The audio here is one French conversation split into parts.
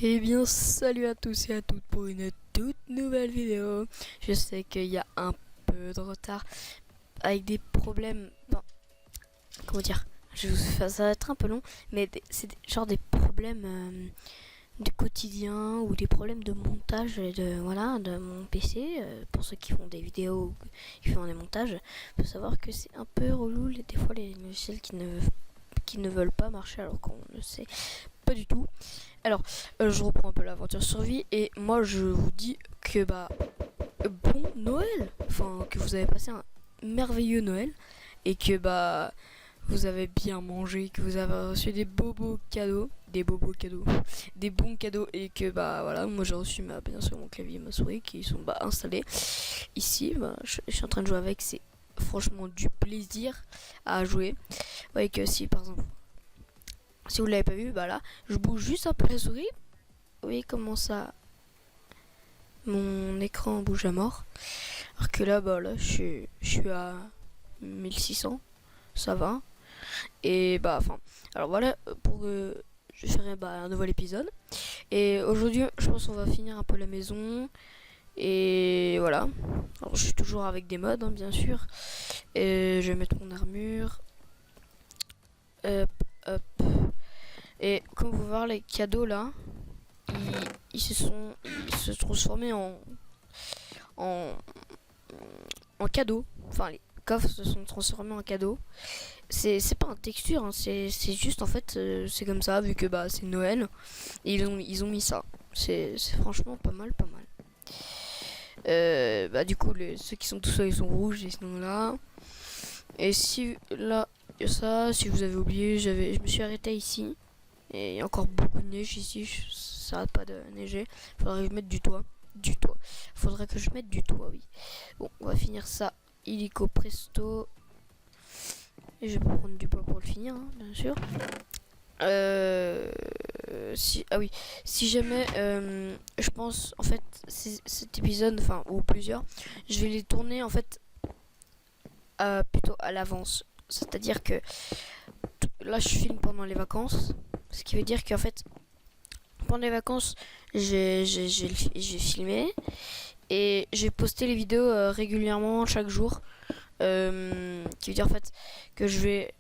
Eh bien, salut à tous et à toutes pour une toute nouvelle vidéo. Je sais qu'il y a un peu de retard avec des problèmes. Bon, comment dire, ça va être un peu long, mais c'est genre des problèmes du quotidien ou des problèmes de montage et de mon PC. Pour ceux qui font des vidéos ou qui font des montages, faut savoir que c'est un peu relou des fois les logiciels qui ne veulent pas marcher alors qu'on ne sait pas du tout. Alors, je reprends un peu l'aventure survie et moi je vous dis que bon Noël, enfin que vous avez passé un merveilleux Noël et que vous avez bien mangé, que vous avez reçu des bobos cadeaux, des bons cadeaux et que voilà, moi j'ai reçu bien sûr mon clavier et ma souris qui sont installés ici. Je suis en train de jouer avec, c'est franchement du plaisir à jouer. Vous voyez que si par exemple si vous l'avez pas vu, là, je bouge juste un peu la souris. Vous voyez comment ça, mon écran bouge à mort. Alors que là, je suis à 1600, ça va. Et alors voilà, je ferai un nouvel épisode. Et aujourd'hui, je pense qu'on va finir un peu la maison. Et voilà. Alors je suis toujours avec des mods, hein, bien sûr. Et je vais mettre mon armure. Hop, hop. Et comme vous voyez, les cadeaux là, ils se transformés en, en cadeaux. Enfin, les coffres se sont transformés en cadeaux. C'est pas un texture, hein, c'est juste en fait, c'est comme ça, vu que c'est Noël. Et ils ont mis ça. C'est franchement pas mal, pas mal. Du coup, ceux qui sont tout seuls, ils sont rouges, et sinon là. Et si là, il y a ça, si vous avez oublié, je me suis arrêté ici. Et il y a encore beaucoup de neige ici, ça arrête pas de neiger. Faudrait que je mette du toit. Faudrait que je mette du toit, oui. Bon, on va finir ça illico presto. Et je vais prendre du bois pour le finir, hein, bien sûr. Si jamais, je pense, en fait, cet épisode, enfin, ou plusieurs, je vais les tourner, en fait, plutôt à l'avance. C'est-à-dire que là, je filme pendant les vacances. Ce qui veut dire qu'en fait, pendant les vacances, j'ai filmé et j'ai posté les vidéos régulièrement chaque jour. Qui veut dire en fait que je vais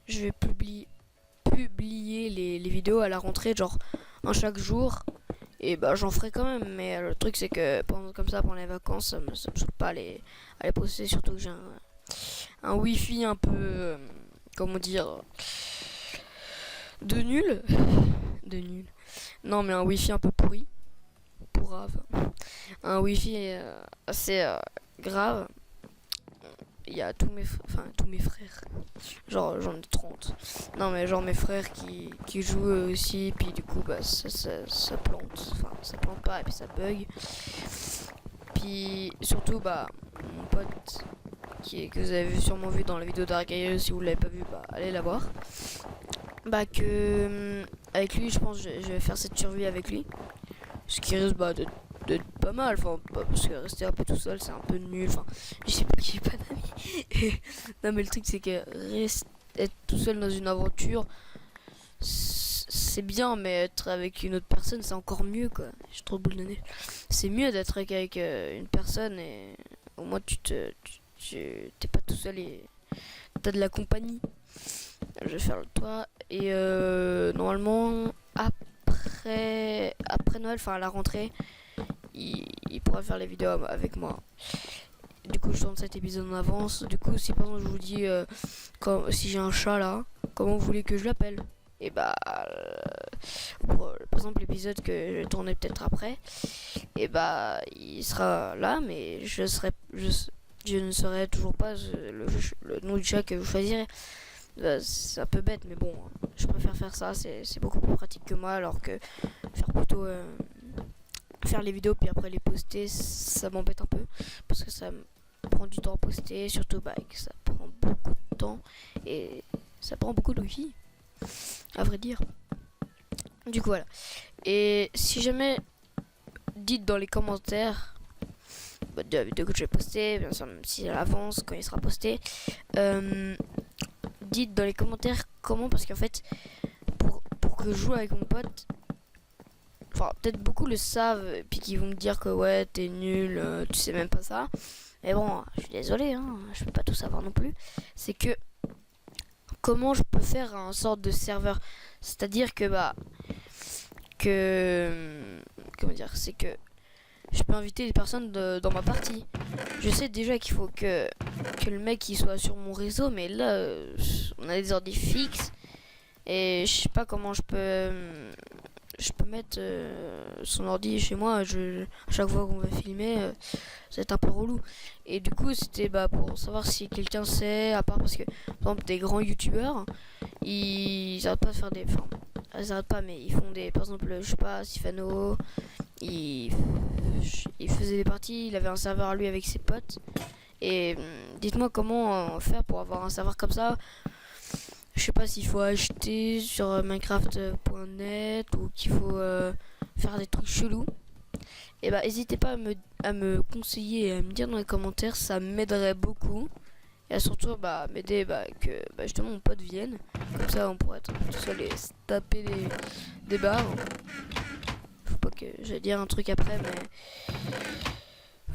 publier les vidéos à la rentrée, genre un chaque jour. Et j'en ferai quand même, mais le truc c'est que comme ça pendant les vacances, ça me saoule pas à les poster, surtout que j'ai un wifi un peu, comment dire, de nul. De nul. Non, mais un wifi un peu pourri. Pourrave. Un wifi assez grave. Il y a tous mes frères. Genre, j'en ai 30. Non, mais genre mes frères qui jouent aussi. Puis du coup, ça plante. Enfin, ça plante pas et puis ça bug. Puis surtout, mon pote que vous avez sûrement vu dans la vidéo d'Argaïeux, si vous l'avez pas vu, allez la voir. Avec lui, je pense que je vais faire cette survie avec lui. Ce qui risque d'être pas mal, parce que rester un peu tout seul c'est un peu nul, je sais pas, j'ai pas d'amis. Non, mais le truc c'est que être tout seul dans une aventure c'est bien, mais être avec une autre personne c'est encore mieux, quoi. J'ai trop de boule de nez. C'est mieux d'être avec une personne et au moins t'es pas tout seul et t'as de la compagnie. Je vais faire le toit et normalement après Noël, enfin à la rentrée, il pourra faire les vidéos avec moi. Du coup, je tourne cet épisode en avance. Du coup, si par exemple je vous dis si j'ai un chat là, comment vous voulez que je l'appelle? Et par exemple l'épisode que je vais tourner peut-être après, et il sera là, mais je ne saurai toujours pas le nom du chat que vous choisirez. C'est un peu bête, mais bon, je préfère faire ça, c'est beaucoup plus pratique que moi, alors que faire les vidéos puis après les poster, ça m'embête un peu, parce que ça prend du temps à poster, surtout que ça prend beaucoup de temps, et ça prend beaucoup de wifi, à vrai dire. Du coup, voilà. Et si jamais, dites dans les commentaires de la vidéo que je vais poster, bien sûr, même si elle avance quand il sera posté, dites dans les commentaires comment, parce qu'en fait pour que je joue avec mon pote, enfin peut-être beaucoup le savent, et puis qui vont me dire que ouais t'es nul, tu sais même pas ça. Mais bon, je suis désolé, hein, je peux pas tout savoir non plus. C'est que comment je peux faire un sorte de serveur, c'est-à-dire que comment dire, c'est que je peux inviter des personnes dans ma partie. Je sais déjà qu'il faut que le mec il soit sur mon réseau, mais là on a des ordis fixes et je sais pas comment je peux mettre son ordi chez moi. À chaque fois qu'on va filmer, ça va être un peu relou. Et du coup, c'était pour savoir si quelqu'un sait, à part parce que, par exemple, des grands youtubeurs, ils arrêtent pas de faire des. Enfin, ils arrêtent pas, mais ils font des. Par exemple, je sais pas, Sifano, il faisait des parties, il avait un serveur à lui avec ses potes. Et dites-moi comment faire pour avoir un serveur comme ça. Je sais pas s'il faut acheter sur Minecraft.net ou qu'il faut faire des trucs chelous. Et n'hésitez pas à me conseiller et à me dire dans les commentaires, ça m'aiderait beaucoup. Et surtout m'aider que justement mon pote vienne. Comme ça on pourrait être tout seul et se taper des barres. Faut pas que j'aille dire un truc après, mais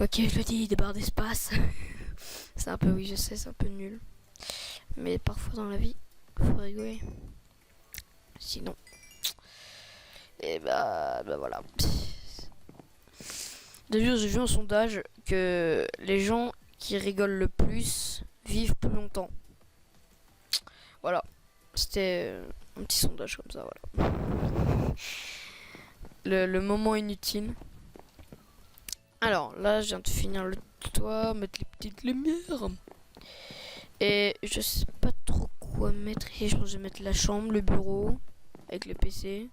ok, je le dis, des barres d'espace. C'est un peu, oui je sais, c'est un peu nul. Mais parfois dans la vie faut rigoler. Sinon. Et voilà. D'ailleurs, j'ai vu un sondage que les gens qui rigolent le plus vivent plus longtemps. Voilà. C'était un petit sondage comme ça, voilà. Le moment inutile. Alors, là, je viens de finir le toit, mettre les petites lumières. Et je sais pas trop quoi mettre. Et je pense que je vais mettre la chambre, le bureau, avec le PC.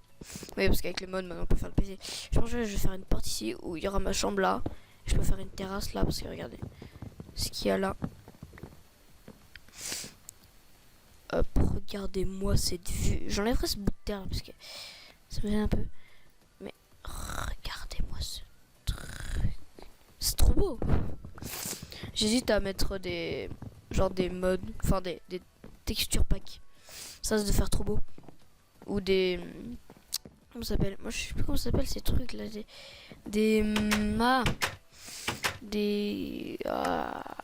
Oui, parce qu'avec les mods, maintenant on peut faire le PC. Je pense que je vais faire une porte ici où il y aura ma chambre là. Je peux faire une terrasse là, parce que regardez ce qu'il y a là. Hop, regardez-moi cette vue. J'enlèverai ce bout de terre là, parce que ça me gêne un peu. Mais regardez-moi ce truc. C'est trop beau. J'hésite à mettre des mods, enfin des texture packs. Ça c'est de faire trop beau. Ou des... Comment ça s'appelle? Moi je sais plus comment ça s'appelle ces trucs là.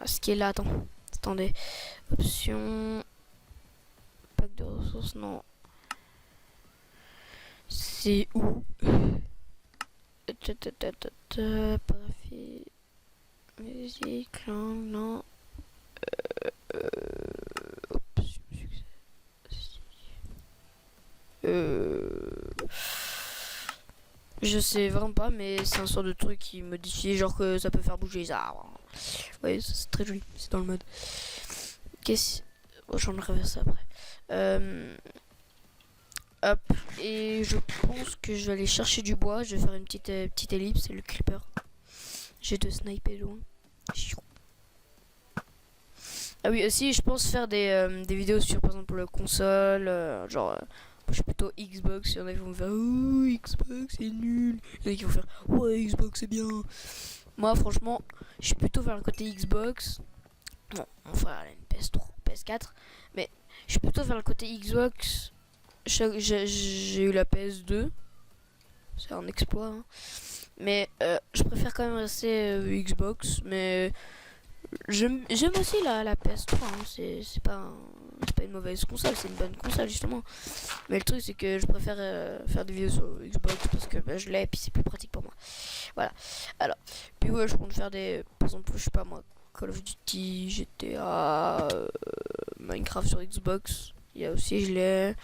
Ce qui est là, attendez. Option. Pack de ressources, non. C'est où? Paraffine. Musique, langue, non. Je sais vraiment pas, mais c'est un sort de truc qui modifie, genre que ça peut faire bouger les arbres. Ouais, c'est très joli, c'est dans le mode. J'en reverrai ça après. Hop, et je pense que je vais aller chercher du bois. Je vais faire une petite ellipse, c'est le creeper. J'ai de sniper loin. Ah oui, aussi, je pense faire des vidéos sur, par exemple, le console, je suis plutôt Xbox. Il y en a qui vont me faire oh, Xbox c'est nul. Il y en a qui vont faire ouais, Xbox c'est bien. Moi, franchement, je suis plutôt vers le côté Xbox. Bon, mon frère a une PS3, PS4. Mais je suis plutôt vers le côté Xbox. J'ai eu la PS2. C'est un exploit. Hein. Mais je préfère quand même rester Xbox. Mais j'aime aussi la PS3. Hein. C'est pas une mauvaise console, c'est une bonne console justement. Mais le truc c'est que je préfère faire des vidéos sur Xbox parce que je l'ai et puis c'est plus pratique pour moi. Voilà. Alors, puis ouais, je compte faire par exemple, je sais pas moi, Call of Duty, GTA, Minecraft sur Xbox. Il y a aussi, je l'ai,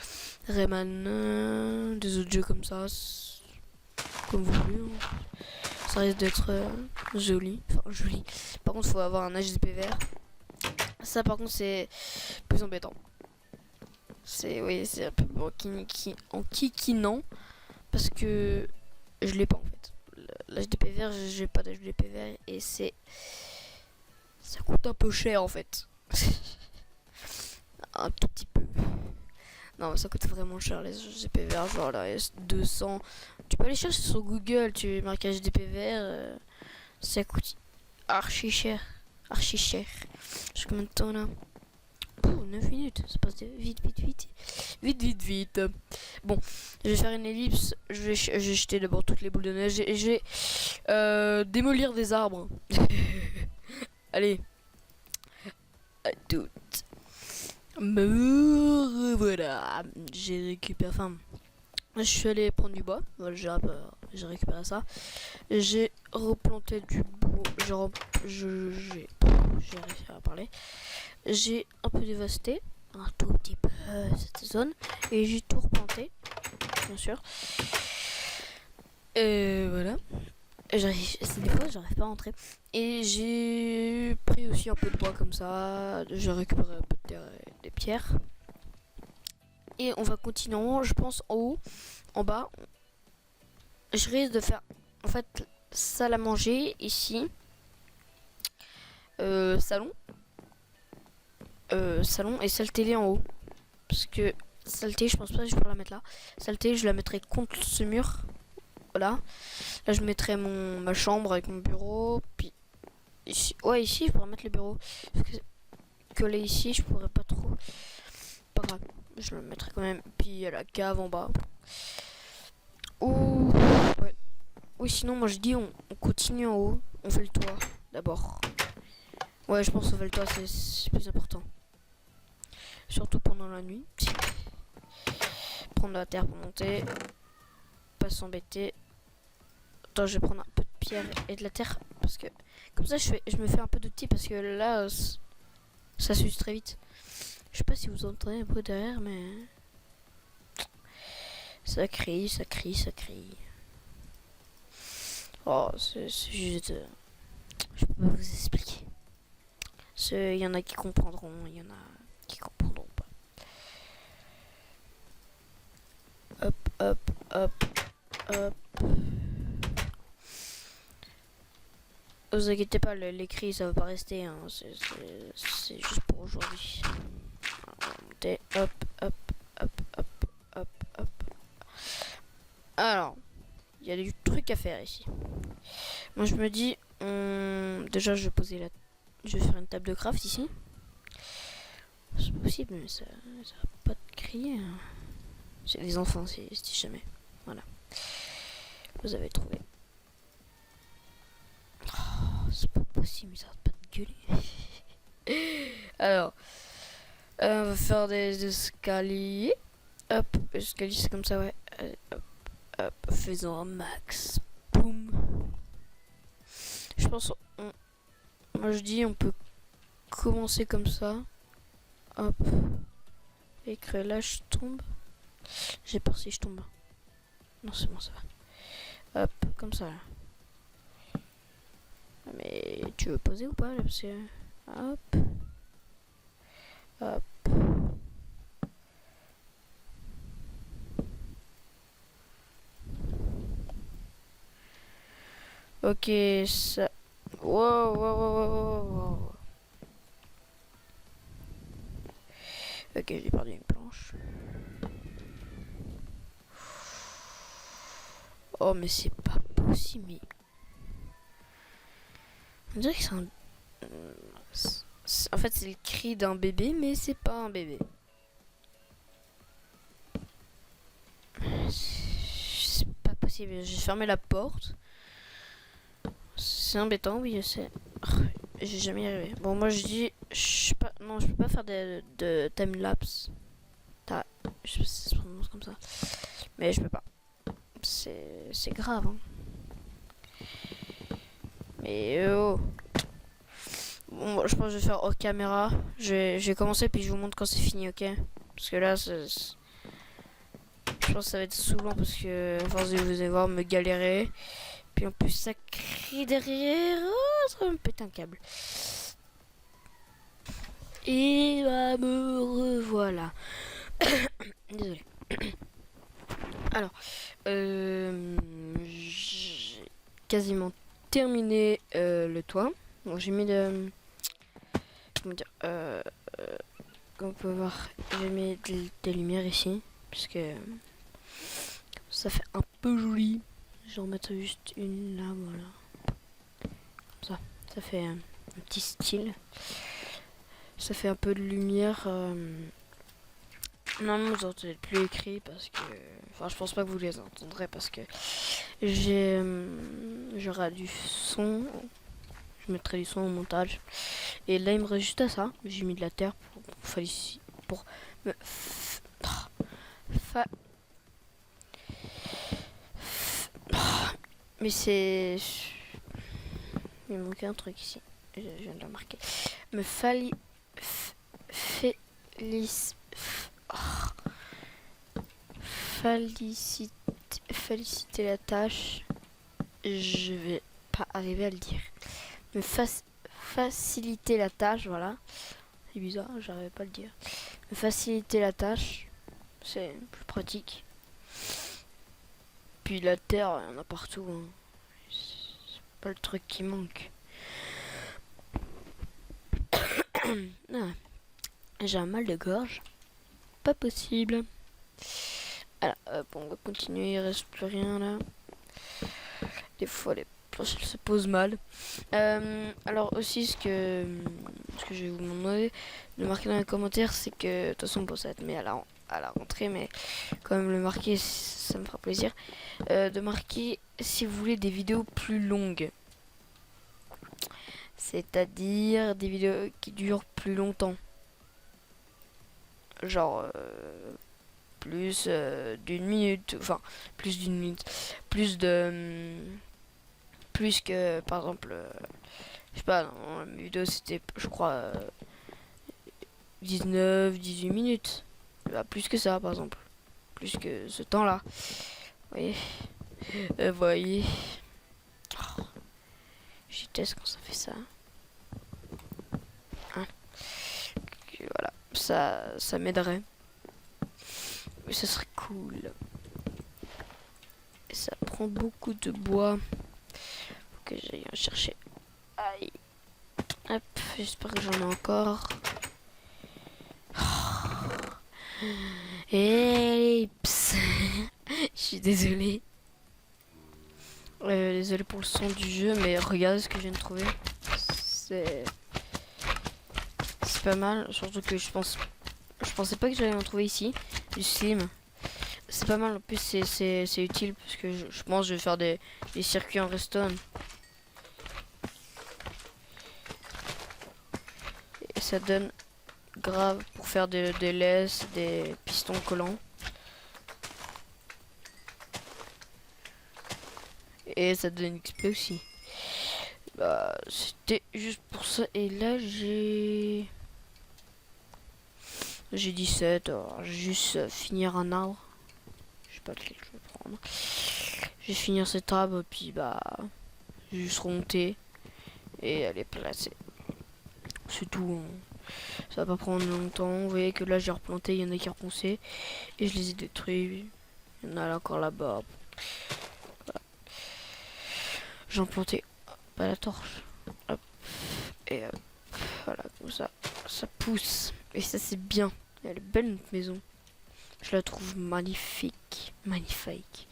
Rayman, des autres jeux comme ça, comme vous voulez. Hein. Ça risque d'être joli. Enfin, joli. Par contre, il faut avoir un HDP vert. Ça, par contre, c'est plus embêtant. C'est un peu en kikinant. Parce que je l'ai pas en fait. L'HDP vert, j'ai pas d'HDP vert. Et ça coûte un peu cher en fait. Un tout petit peu. Non, mais ça coûte vraiment cher les HDP verts. Genre là, 200. Tu peux aller chercher sur Google, tu marques HDP vert. Ça coûte archi cher. Archi cher. Je sais combien de temps là. 9 minutes, ça passe vite, vite, vite. Vite, vite, vite. Bon, je vais faire une ellipse. Je vais jeter d'abord toutes les boules de neige et je vais démolir des arbres. Allez. À toutes. Me voilà. J'ai récupéré. Enfin, je suis allé prendre du bois. Voilà, j'ai récupéré ça. J'ai replanté du bois. J'ai réussi à parler. J'ai un peu dévasté, un tout petit peu cette zone, et j'ai tout replanté, bien sûr. Et voilà. Des fois, j'arrive pas à rentrer. Et j'ai pris aussi un peu de bois comme ça. J'ai récupéré un peu de terre et des pierres. Et on va continuer en haut, je pense en haut, en bas. Je risque de faire en fait salle à manger ici. Salon. Salon et salle télé en haut. Parce que salle télé, je pense pas que je pourrais la mettre là. Salle télé, je la mettrai contre ce mur. Voilà. Là, je mettrai ma chambre avec mon bureau. Puis ici, ouais, ici, je pourrais mettre le bureau. Parce que là, ici, je pourrais pas trop. Pas grave. Je le mettrai quand même. Puis il y a la cave en bas. Ouh. Ouais. Oui, sinon, moi je dis on continue en haut. On fait le toit d'abord. Ouais, je pense qu'on fait le toit, c'est plus important. Surtout pendant la nuit. Prendre la terre pour monter. Pas s'embêter. Attends, je vais prendre un peu de pierre et de la terre. Parce que comme ça, je me fais un peu d'outils. Parce que là, ça s'use très vite. Je sais pas si vous entendez un peu derrière, mais ça crie, ça crie, ça crie. Oh, c'est juste... je peux pas vous expliquer. Il y en a qui comprendront, il y en a qui comprendront pas. Hop, hop, hop, hop. Vous inquiétez pas, les cris ça va pas rester, hein. C'est juste pour aujourd'hui. Hop, hop, hop, hop, hop, hop. Alors, il y a du truc à faire ici. Moi je me dis, déjà je vais poser je vais faire une table de craft ici. C'est possible, mais ça va pas te crier. Hein. C'est les enfants, si jamais. Voilà. Vous avez trouvé. Oh, c'est pas possible, ça va pas te gueuler. Alors, on va faire des escaliers. Hop, escalier c'est comme ça, ouais. Hop, hop, faisons un max. Boum. Je pense, moi je dis, on peut commencer comme ça. Hop. Et que là je tombe. J'ai peur si je tombe. Non, c'est bon, ça va. Hop, comme ça là. Mais tu veux poser ou pas là, parce que... Hop. Hop. Ok, ça... Wow, wow, wow, wow, wow. Ok, j'ai perdu une planche. Oh, mais c'est pas possible. Mais... on dirait que c'est un... En fait, c'est le cri d'un bébé, mais c'est pas un bébé. C'est pas possible. J'ai fermé la porte. C'est embêtant, oui, je sais. J'ai jamais y arrivé. Bon, moi je dis, non, je peux pas faire de time-lapse. Je sais pas si ça se prononce comme ça. Mais je peux pas. C'est grave, hein. Mais oh. Bon, moi, je pense que je vais faire hors caméra. Je vais commencer puis je vous montre quand c'est fini, ok? Parce que là, je pense que ça va être saoulant parce que, enfin, vous allez voir me galérer. Puis en plus, ça crie derrière. Oh, ça va me péter un câble. Et bah, me revoilà. Désolé. Alors, j'ai quasiment terminé le toit. Bon, j'ai mis de... comment dire, comme vous pouvez voir, j'ai mis des lumières ici. Parce que ça fait un peu joli. Je vais en mettre juste une là, voilà. Comme ça fait un petit style. ça fait un peu de lumière. Non, vous entendez plus écrit parce que... Enfin, je pense pas que vous les entendrez parce que j'aurai du son. Je mettrai du son au montage. Et là, il me reste juste à ça. J'ai mis de la terre pour me... Mais c'est... Il me manquait un truc ici. Je viens de le marquer. Me féliciter la tâche. Je vais pas arriver à le dire. Me faciliter la tâche, voilà. C'est bizarre, j'arrive pas à le dire. Me faciliter la tâche, c'est plus pratique. Puis la terre, il y en a partout. Hein. C'est pas le truc qui manque. Ah. J'ai un mal de gorge. Pas possible. Alors, on va continuer, il reste plus rien là. Des fois, les planches se posent mal. Alors aussi, ce que je vais vous demander de marquer dans les commentaires, c'est que, de toute façon, bon, ça va être mis à la rentrée, mais quand même le marquer, ça me fera plaisir. De marquer si vous voulez des vidéos plus longues. C'est-à-dire des vidéos qui durent plus longtemps. Genre plus d'une minute, enfin plus d'une minute, plus que par exemple, je sais pas, dans la vidéo c'était je crois 18 minutes. Bah, plus que ça par exemple, plus que ce temps-là. Vous voyez, oh, je déteste quand ça fait ça. Hein. Voilà, ça m'aiderait. Mais ça serait cool. Et ça prend beaucoup de bois. Faut que j'aille en chercher. Aïe. Hop, j'espère que j'en ai encore. Et je suis désolée. Désolée pour le son du jeu, mais regardez ce que je viens de trouver. C'est pas mal, surtout que je pensais pas que j'allais en trouver ici. Du slim. C'est pas mal, en plus c'est utile parce que je pense que je vais faire des circuits en redstone. Et ça donne grave pour faire des laisses, des pistons collants. Et ça donne XP aussi. Bah, c'était juste pour ça. Et là j'ai 17, alors je vais juste finir un arbre. Je sais pas lequel je vais prendre. Je vais finir cet arbre, puis bah, je vais juste remonter et aller placer. C'est tout. Hein. Ça va pas prendre longtemps. Vous voyez que là j'ai replanté, il y en a qui ont repoussé et je les ai détruits. Il y en a là encore là-bas. Voilà. J'en plantais pas la torche. Hop. Et voilà, comme ça pousse. Et ça c'est bien. Elle est belle notre maison. Je la trouve magnifique. Magnifique.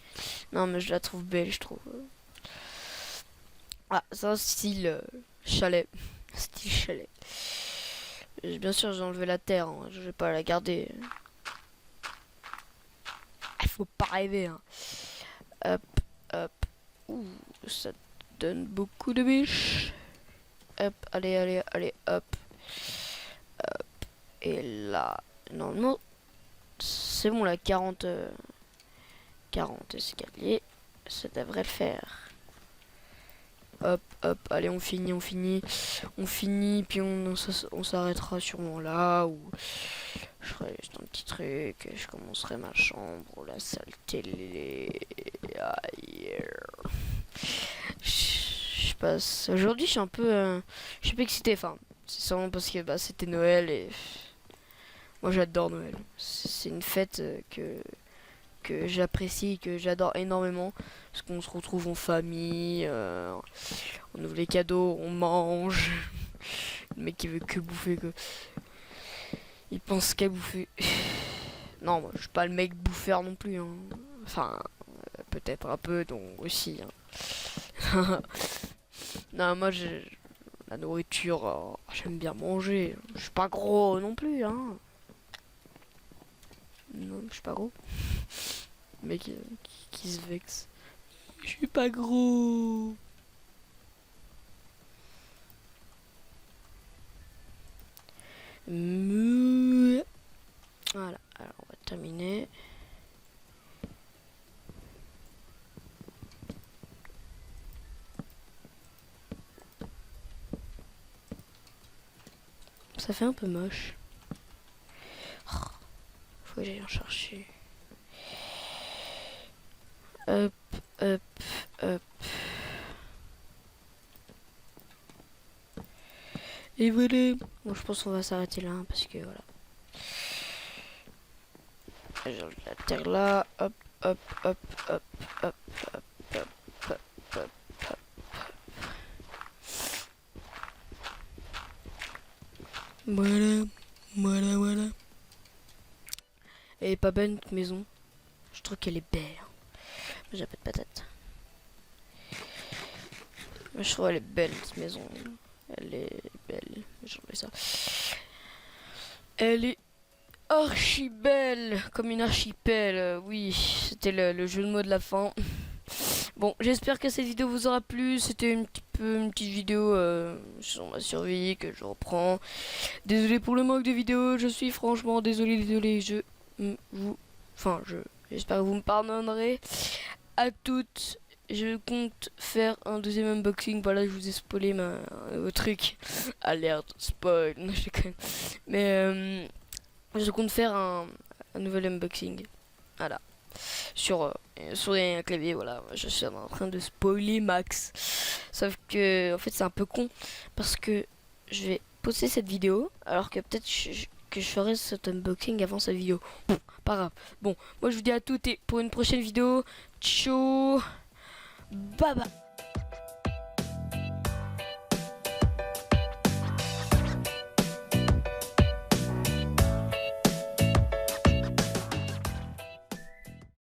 Non mais je la trouve belle, je trouve. Ah, c'est un style chalet. Style chalet. Bien sûr j'ai enlevé la terre, hein. Je vais pas la garder. Il faut pas rêver. Hein. Hop, hop. Ouh, ça donne beaucoup de biches. Hop, allez, hop. Hop. Et là, normalement, c'est bon, la 40 escaliers, ça devrait le faire. Hop, hop, allez, on finit, puis on s'arrêtera sûrement là, où je ferai juste un petit truc, je commencerai ma chambre, la salle télé, aïe. Je passe, aujourd'hui je suis un peu, je suis pas excité, enfin, c'est sûrement parce que bah, c'était Noël et moi j'adore Noël, c'est une fête que j'apprécie, que j'adore énormément, parce qu'on se retrouve en famille, on ouvre les cadeaux, on mange. Le mec qui veut que bouffer, que il pense qu'à bouffer. Non, moi je suis pas le mec bouffeur non plus. Hein. Enfin, peut-être un peu, donc aussi. Hein. Non, moi La nourriture, j'aime bien manger. Je suis pas gros non plus, hein. Non, je suis pas gros. Mec qui se vexe. Je suis pas gros. Voilà, alors on va terminer. Ça fait un peu moche. Faut que j'aille en chercher. Hop, hop, hop. Et voilà. Bon, je pense qu'on va s'arrêter là, hein, parce que voilà. J'enlève la terre là. Hop, hop, hop, hop, hop, hop, hop, hop, hop, hop. Voilà, voilà, voilà. Elle est pas belle notre maison. Je trouve qu'elle est belle. J'ai pas de patate. Je trouve qu'elle est belle cette maison. Elle est belle. J'enlève ça. Elle est archi belle, comme une archipel. Oui, c'était le jeu de mots de la fin. Bon, j'espère que cette vidéo vous aura plu. C'était une petite vidéo sur ma survie que je reprends. Désolé pour le manque de vidéos. Je suis franchement désolé. J'espère que vous me pardonnerez. À toutes. Je compte faire un deuxième unboxing. Voilà, je vous ai spoilé mon truc. Alerte, spoil. Non, je déconne. Mais je compte faire un nouvel unboxing. Voilà. Sur un clavier, voilà. Je suis en train de spoiler max. Sauf que, en fait, c'est un peu con. Parce que je vais poster cette vidéo. Alors que peut-être que je ferai cet unboxing avant cette vidéo. Bon, pas grave. Bon, moi je vous dis à toutes et pour une prochaine vidéo. Ciao. Bye bye.